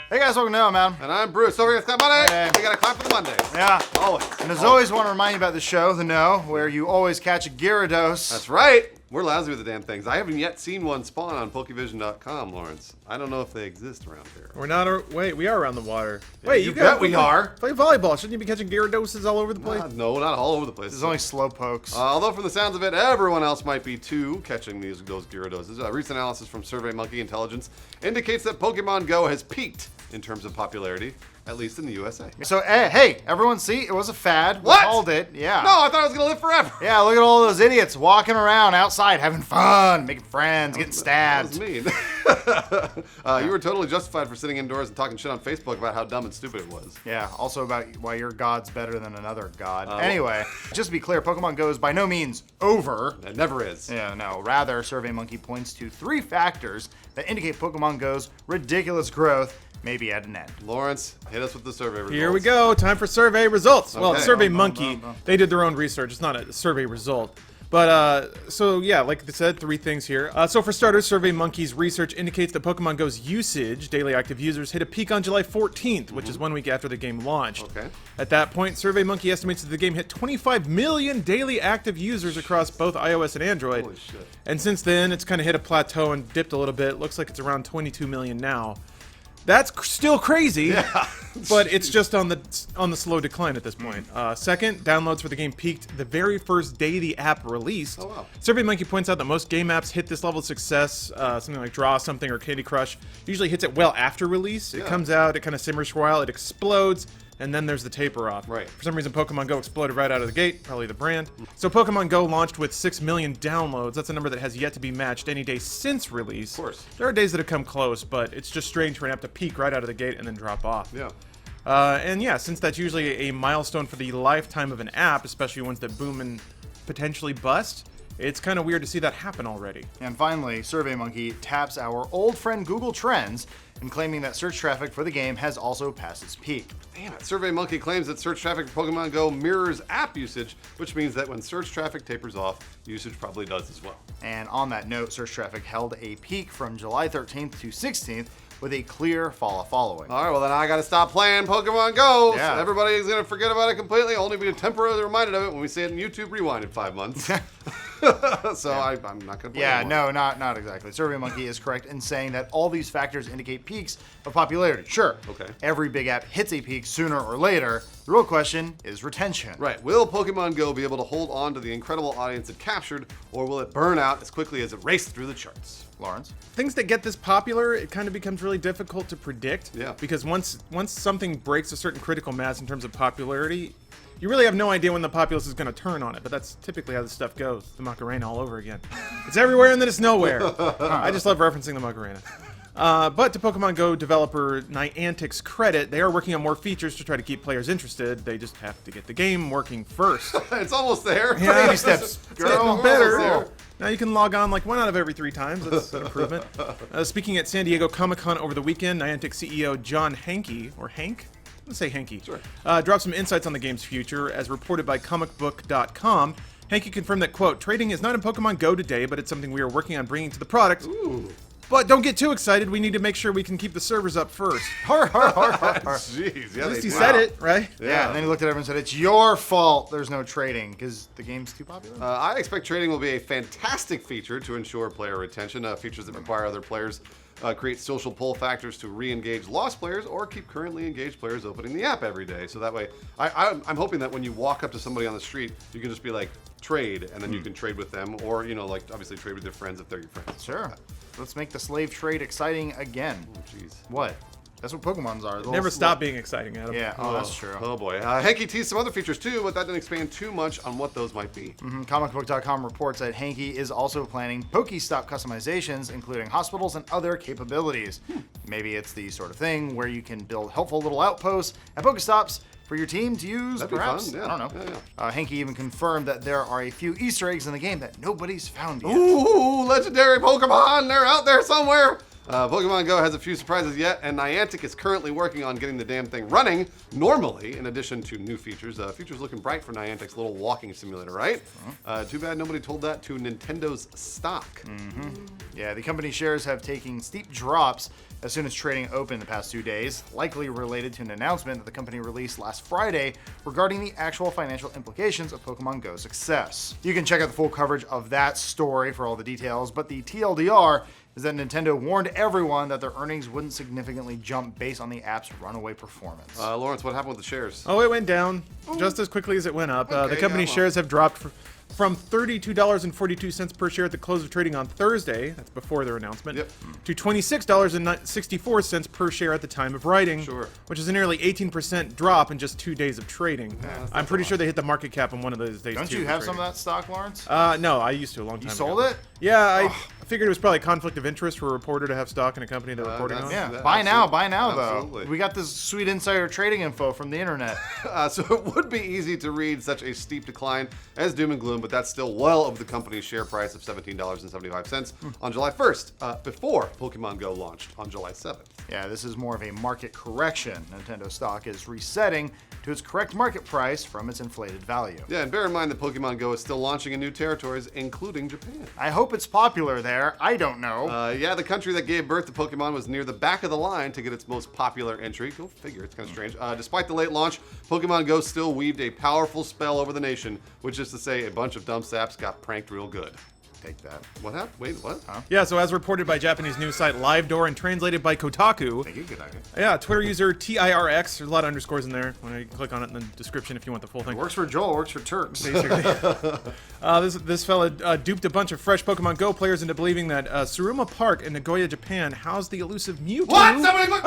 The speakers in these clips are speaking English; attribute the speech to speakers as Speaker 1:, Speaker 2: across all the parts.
Speaker 1: Hey guys, welcome to man.
Speaker 2: And I'm Bruce. Over here, it's Scott Monday.
Speaker 1: Hey.
Speaker 2: We got to clap for the Mondays.
Speaker 1: Yeah.
Speaker 2: Always.
Speaker 1: And as always, want to remind you about the show, The Know, where you always catch a Gyarados.
Speaker 2: That's right. We're lousy with the damn things. I haven't yet seen one spawn on Pokevision.com, Lawrence. I don't know if they exist around here.
Speaker 3: We're not. Wait, we are around the water.
Speaker 2: Yeah,
Speaker 3: Wait,
Speaker 2: you bet we are.
Speaker 3: Play volleyball. Shouldn't you be catching Gyarados all over the place?
Speaker 2: No, not all over the place.
Speaker 1: There's only slow pokes.
Speaker 2: Although from the sounds of it, everyone else might be too catching those Gyarados. A recent analysis from SurveyMonkey Intelligence indicates that Pokemon Go has peaked in terms of popularity, at least in the USA.
Speaker 1: So, hey, everyone see, it was a fad.
Speaker 2: What?
Speaker 1: We called it, yeah.
Speaker 2: No, I thought I was going to live forever.
Speaker 1: Yeah, look at all those idiots walking around outside, having fun, making friends, getting stabbed.
Speaker 2: That was mean. You were totally justified for sitting indoors and talking shit on Facebook about how dumb and stupid it was.
Speaker 1: Yeah, also about why your god's better than another god. Anyway, just to be clear, Pokemon Go is by no means over.
Speaker 2: It never is.
Speaker 1: Yeah, no. Rather, SurveyMonkey points to 3 factors that indicate Pokemon Go's ridiculous growth may be at an end.
Speaker 2: Lawrence, hit us with the survey results.
Speaker 3: Here we go. Time for survey results. Well,
Speaker 2: Okay.
Speaker 3: SurveyMonkey, they did their own research. It's not a survey result. But, so yeah, like I said, 3 things here. So for starters, SurveyMonkey's research indicates that Pokemon Go's usage, daily active users, hit a peak on July 14th, which is 1 week after the game launched.
Speaker 2: Okay.
Speaker 3: At that point, SurveyMonkey estimates that the game hit 25 million daily active users across both iOS and Android.
Speaker 2: Holy shit.
Speaker 3: And since then, it's kind of hit a plateau and dipped a little bit. Looks like it's around 22 million now. That's still crazy,
Speaker 2: Yeah.
Speaker 3: but it's just on the slow decline at this point. Second, downloads for the game peaked the very first day the app released.
Speaker 2: Oh, wow.
Speaker 3: SurveyMonkey points out that most game apps hit this level of success, something like Draw Something or Candy Crush, usually hits it well after release. It comes out, it kind of simmers for a while, it explodes, and then there's the taper off.
Speaker 2: Right.
Speaker 3: For some reason, Pokemon Go exploded right out of the gate, probably the brand. So Pokemon Go launched with 6 million downloads. That's a number that has yet to be matched any day since release.
Speaker 2: Of course.
Speaker 3: There are days that have come close, but it's just strange for an app to peak right out of the gate and then drop off.
Speaker 2: Yeah.
Speaker 3: And yeah, since that's usually a milestone for the lifetime of an app, especially ones that boom and potentially bust, it's kind of weird to see that happen already.
Speaker 1: And finally, SurveyMonkey taps our old friend Google Trends in claiming that search traffic for the game has also passed its peak.
Speaker 2: Damn it. SurveyMonkey claims that search traffic for Pokemon Go mirrors app usage, which means that when search traffic tapers off, usage probably does as well.
Speaker 1: And on that note, search traffic held a peak from July 13th to 16th with a clear fall following.
Speaker 2: All right, well then I got to stop playing Pokemon Go.
Speaker 1: Yeah.
Speaker 2: So everybody is going to forget about it completely, only be temporarily reminded of it when we see it in YouTube Rewind in 5 months. So I'm not going to play
Speaker 1: Yeah,
Speaker 2: anymore.
Speaker 1: no, not exactly. SurveyMonkey is correct in saying that all these factors indicate peaks of popularity. Sure,
Speaker 2: Okay.
Speaker 1: every big app hits a peak sooner or later. The real question is retention.
Speaker 2: Right. Will Pokemon Go be able to hold on to the incredible audience it captured, or will it burn out as quickly as it raced through the charts?
Speaker 1: Lawrence?
Speaker 3: Things that get this popular, it kind of becomes really difficult to predict.
Speaker 2: Yeah.
Speaker 3: Because once something breaks a certain critical mass in terms of popularity, you really have no idea when the populace is going to turn on it. But that's typically how this stuff goes. The Macarena all over again. It's everywhere and then it's nowhere. I just love referencing the Macarena. But to Pokemon Go developer Niantic's credit, they are working on more features to try to keep players interested. They just have to get the game working first.
Speaker 2: It's almost there.
Speaker 3: Yeah.
Speaker 1: Baby steps.
Speaker 3: It's
Speaker 1: Girl.
Speaker 3: getting better.
Speaker 2: Almost there.
Speaker 3: Now you can log on like 1 out of every 3 times. That's an improvement. Speaking at San Diego Comic-Con over the weekend, Niantic CEO John Hanke, or Hank? Let's say Hanke.
Speaker 2: Sure.
Speaker 3: Dropped some insights on the game's future. As reported by comicbook.com, Hanke confirmed that, quote, trading is not in Pokemon Go today, but it's something we are working on bringing to the product.
Speaker 2: Ooh.
Speaker 3: But don't get too excited. We need to make sure we can keep the servers up first.
Speaker 1: Har, har, har, har, har.
Speaker 2: Jeez. Yeah,
Speaker 3: At least
Speaker 2: they
Speaker 3: he
Speaker 2: do.
Speaker 3: said it, right?
Speaker 1: Yeah, and then he looked at everyone and said, it's your fault there's no trading because the game's too popular.
Speaker 2: I expect trading will be a fantastic feature to ensure player retention. Features that require other players create social pull factors to re-engage lost players or keep currently engaged players opening the app every day. So that way, I'm hoping that when you walk up to somebody on the street, you can just be like, trade, and then you can trade with them, or, you know, like, obviously trade with your friends if they're your friends.
Speaker 1: Sure. Let's make the slave trade exciting again.
Speaker 2: Oh, jeez.
Speaker 1: What? That's what Pokemons are.
Speaker 3: Never stop being exciting, Adam.
Speaker 1: Yeah, that's true.
Speaker 2: Oh boy. Hanky teased some other features too, but that didn't expand too much on what those might be.
Speaker 1: Comicbook.com reports that Hanky is also planning POKESTOP customizations, including hospitals and other capabilities. Maybe it's the sort of thing where you can build helpful little outposts at Pokestops for your team to use,
Speaker 2: That'd be
Speaker 1: perhaps?
Speaker 2: fun, yeah.
Speaker 1: I don't know.
Speaker 2: Yeah,
Speaker 1: Hanky even confirmed that there are a few Easter eggs in the game that nobody's found yet.
Speaker 2: Ooh, legendary Pokemon! They're out there somewhere! Pokemon Go has a few surprises yet, and Niantic is currently working on getting the damn thing running normally, in addition to new features. Future's looking bright for Niantic's little walking simulator, right? Too bad nobody told that to Nintendo's stock.
Speaker 1: Yeah, the company shares have taken steep drops as soon as trading opened the past 2 days, likely related to an announcement that the company released last Friday regarding the actual financial implications of Pokemon Go's success. You can check out the full coverage of that story for all the details, but the TLDR is that Nintendo warned everyone that their earnings wouldn't significantly jump based on the app's runaway performance.
Speaker 2: Lawrence, what happened with the shares?
Speaker 3: Oh, it went down just as quickly as it went up.
Speaker 2: Okay,
Speaker 3: the company's
Speaker 2: yeah, well.
Speaker 3: shares have dropped from $32.42 per share at the close of trading on Thursday, that's before their announcement, to $26.64 per share at the time of writing, which is a nearly 18% drop in just 2 days of trading. I'm pretty sure they hit the market cap on one of those days.
Speaker 1: Don't you have some of that stock, Lawrence?
Speaker 3: No, I used to a long time ago.
Speaker 1: You sold it?
Speaker 3: Yeah, I figured it was probably a conflict of interest for a reporter to have stock in a company they're reporting on.
Speaker 1: Yeah,
Speaker 2: That-
Speaker 1: buy now
Speaker 2: absolutely.
Speaker 1: though. We got this sweet insider trading info from the internet.
Speaker 2: So it would be easy to read such a steep decline as doom and gloom, but that's still well over the company's share price of $17.75 on July 1st, before Pokemon Go launched on July 7th.
Speaker 1: Yeah, this is more of a market correction. Nintendo stock is resetting to its correct market price from its inflated value.
Speaker 2: Yeah, and bear in mind that Pokemon Go is still launching in new territories, including Japan.
Speaker 1: I hope it's popular there. I don't know.
Speaker 2: Yeah, the country that gave birth to Pokemon was near the back of the line to get its most popular entry. Go figure, it's kind of strange. Despite the late launch, Pokemon Go still weaved a powerful spell over the nation, which is to say a bunch of dumb saps got pranked real good.
Speaker 1: Take that.
Speaker 2: What happened? Wait, what?
Speaker 3: Yeah, so as reported by Japanese news site LiveDoor and translated by Kotaku,
Speaker 1: Thank you, good idea.
Speaker 3: yeah, Twitter user TIRX, there's a lot of underscores in there. When you click on it in the description if you want the full thing.
Speaker 1: Works for Joel, works for Turks.
Speaker 3: Basically. This fella duped a bunch of fresh Pokemon Go players into believing that Suruma Park in Nagoya, Japan housed the elusive Mewtwo.
Speaker 2: What? Somebody look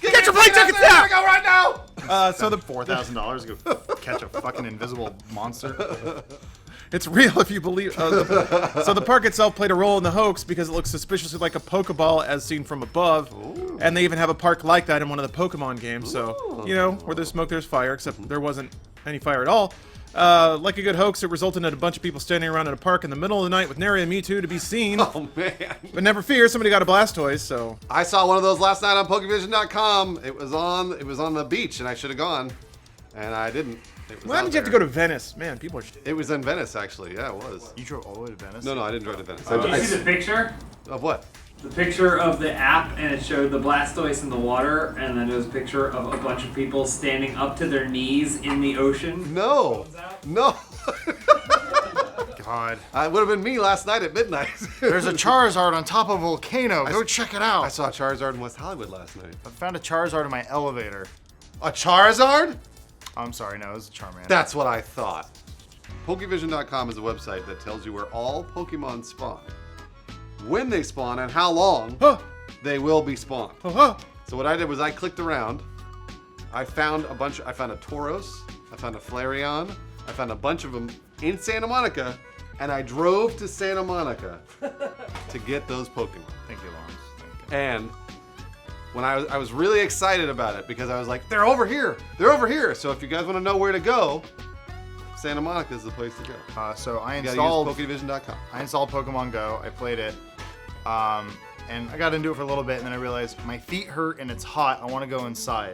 Speaker 3: Get your plane tickets
Speaker 2: there!
Speaker 3: now!
Speaker 2: Go right now!
Speaker 3: So the
Speaker 1: $4,000 to go catch a fucking invisible monster.
Speaker 3: It's real if you believe. So the park itself played a role in the hoax because it looks suspiciously like a Pokeball as seen from above.
Speaker 2: Ooh.
Speaker 3: And they even have a park like that in one of the Pokemon games. So, you know, where there's smoke, there's fire, except there wasn't any fire at all. Like a good hoax, it resulted in a bunch of people standing around in a park in the middle of the night with nary a Mewtwo to be seen.
Speaker 2: Oh, man.
Speaker 3: But never fear, somebody got a Blastoise, so...
Speaker 2: I saw one of those last night on Pokevision.com. It was on the beach, and I should have gone, and I didn't.
Speaker 3: Why did you have to go to Venice? Man, people are...
Speaker 2: It was in Venice, actually. Yeah, it was.
Speaker 1: You drove all the way to Venice?
Speaker 2: No, I didn't drive to Venice.
Speaker 4: Did you see the picture?
Speaker 2: Of what?
Speaker 4: The picture of the app, and it showed the Blastoise in the water, and then there was a picture of a bunch of people standing up to their knees in the ocean.
Speaker 2: No. No.
Speaker 1: God.
Speaker 2: It would have been me last night at midnight.
Speaker 1: There's a Charizard on top of a volcano. Go check it out.
Speaker 2: I saw Charizard in West Hollywood last night.
Speaker 1: I found a Charizard in my elevator.
Speaker 2: A Charizard?
Speaker 1: I'm sorry, no, it was a Charmander.
Speaker 2: That's what I thought. Pokevision.com is a website that tells you where all Pokemon spawn, when they spawn, and how long they will be spawned. So what I did was I clicked around. I found a Tauros. I found a Flareon. I found a bunch of them in Santa Monica, and I drove to Santa Monica to get those Pokemon.
Speaker 1: Thank you, Lawrence. Thank you.
Speaker 2: And when I was really excited about it because I was like, they're over here. They're over here. So if you guys want to know where to go, Santa Monica is the place to go.
Speaker 1: So I
Speaker 2: You
Speaker 1: installed
Speaker 2: gotta use Pokevision.com.
Speaker 1: I installed Pokemon Go. I played it. And I got into it for a little bit, and then I realized my feet hurt and it's hot. I want to go inside.